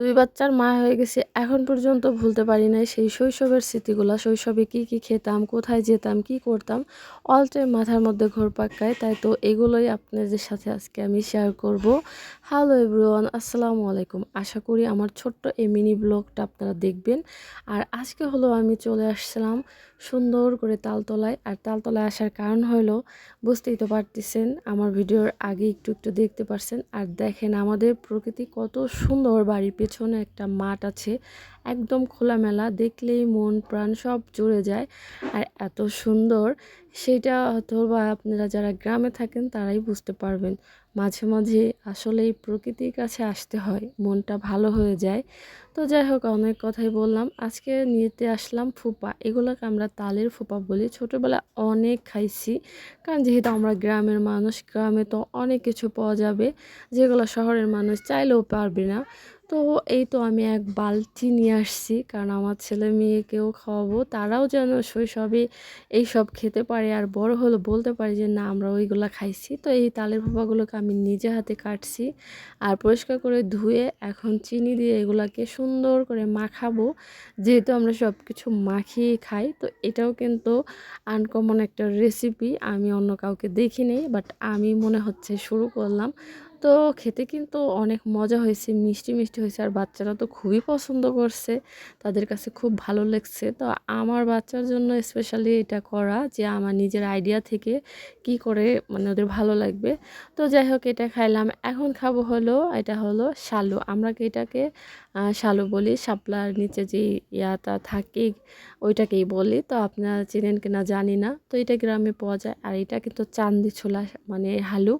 2 বাচ্চার মা হয়ে গেছি। এখন পর্যন্ত ভুলতে পারি নাই সেই শৈশবের স্মৃতিগুলা। শৈশবে কি খেতাম, কোথায় যেতাম, কি করতাম, অল টাইম মাথার মধ্যে ঘুরপাক খায়। তাই তো এগুলোই আপনাদের সাথে আজকে আমি শেয়ার করব। হ্যালো এভরিওয়ান, আসসালামু আলাইকুম। আশা করি আমার ছোট্ট এই মিনি ব্লগটা আপনারা দেখবেন। আর আজকে হলো আমি চলে আসছিলাম সুন্দর করে তালতলায়। আর তালতলায় আসার কারণ হলো, বুঝতেই তো পারতেছেন, আমার ভিডিওর আগে একটু দেখতে পারছেন। আর দেখেন আমাদের প্রকৃতি কত সুন্দর। বাড়ির পেছনে একটা মাঠ আছে, একদম খোলামেলা, দেখলেই মন প্রাণ সব জুড়ে যায়। আর এত সুন্দর, সেটা হয়তো বা আপনারা যারা গ্রামে থাকেন তারাই বুঝতে পারবেন। মাঝে মাঝে আসলে এই প্রকৃতির কাছে আসতে হয়, মনটা ভালো হয়ে যায়। তো যাই হোক, অনেক কথাই বললাম। আজকে নিতে আসলাম ফুপা, এগুলোকে আমরা তালের ফুপা বলি। ছোটোবেলায় অনেক খাইছি, কারণ যেহেতু আমরা গ্রামের মানুষ, গ্রামে তো অনেক কিছু পাওয়া যাবে যেগুলো শহরের মানুষ চাইলেও পারবে না। তো এই তো আমি এক বালতি নিয়ে আসছি, কারণ আমার ছেলে মেয়েকেও খাওয়াবো, তারাও যেন শৈশবে এইসব খেতে পারে আর বড় হলে বলতে পারে যে না, আমরা ওইগুলো খাইছি। তো এই তালের ফুফাগুলোকে আমি নিজে হাতে কাটছি আর পরিষ্কার করে ধুয়ে এখন চিনি দিয়ে এগুলাকে সুন্দর করে মাখাবো। যেহেতু আমরা সব কিছু মাখিয়ে খাই, তো এটাও কিন্তু আনকমন একটা রেসিপি, আমি অন্য কাউকে দেখিনি, বাট আমি মনে হচ্ছে শুরু করলাম। তো খেতে কিন্তু অনেক মজা হয়েছে, মিষ্টি মিষ্টি হয়েছে। আর বাচ্চারা তো খুবই পছন্দ করছে, তাদের কাছে খুব ভালো লাগছে। তো আমার বাচ্চার জন্য স্পেশালি এটা করা, যে আমার নিজের আইডিয়া থেকে কি করে মানে ওদের ভালো লাগবে। তো যাই হোক, এটা খাইলাম। এখন খাবো হলো, এটা হলো শালু, আমরা কি এটাকে শালু বলি। শাপলার নিচে যে ইয়াটা থাকে ওইটাকেই বলি। তো আপনারা চেনেন কিনা জানি না। তো এটা গ্রামে পাওয়া যায়। আর এটা কিন্তু চান্দি ছোলা মানে হালু।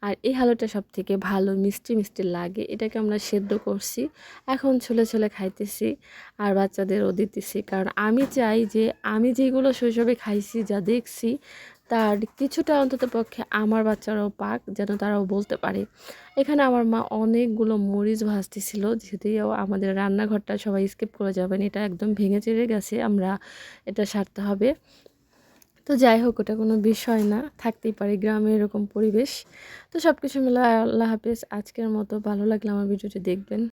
আর এই হালুটা সব থেকে ভালো, মিষ্টি মিষ্টি লাগে। এটাকে আমরা সেদ্ধ করছি, এখন ছুলে ছুলে খাইতেছি আর বাচ্চাদেরও দিতেছি। কারণ আমি চাই যে আমি যেগুলো শৈশবে খাইছি, যা দেখছি, তার কিছুটা অন্তত পক্ষে আমার বাচ্চারাও পাক, যেন তারাও বলতে পারে। এখানে আমার মা অনেকগুলো মরিচ ভাজতেছিল, যদিও আমাদের রান্নাঘরটা সবাই স্কিপ করে যাবেন, এটা একদম ভেঙে চিড়ে গেছে, আমরা এটা সারতে হবে। তো যাই হোক, ওটা কোনো বিষয় না, থাকতেই পারে গ্রামে এরকম পরিবেশ। তো সব কিছু মিলে আল্লাহ হাফেজ। আজকের মতো ভালো লাগলে আমার ভিডিওটি দেখবেন।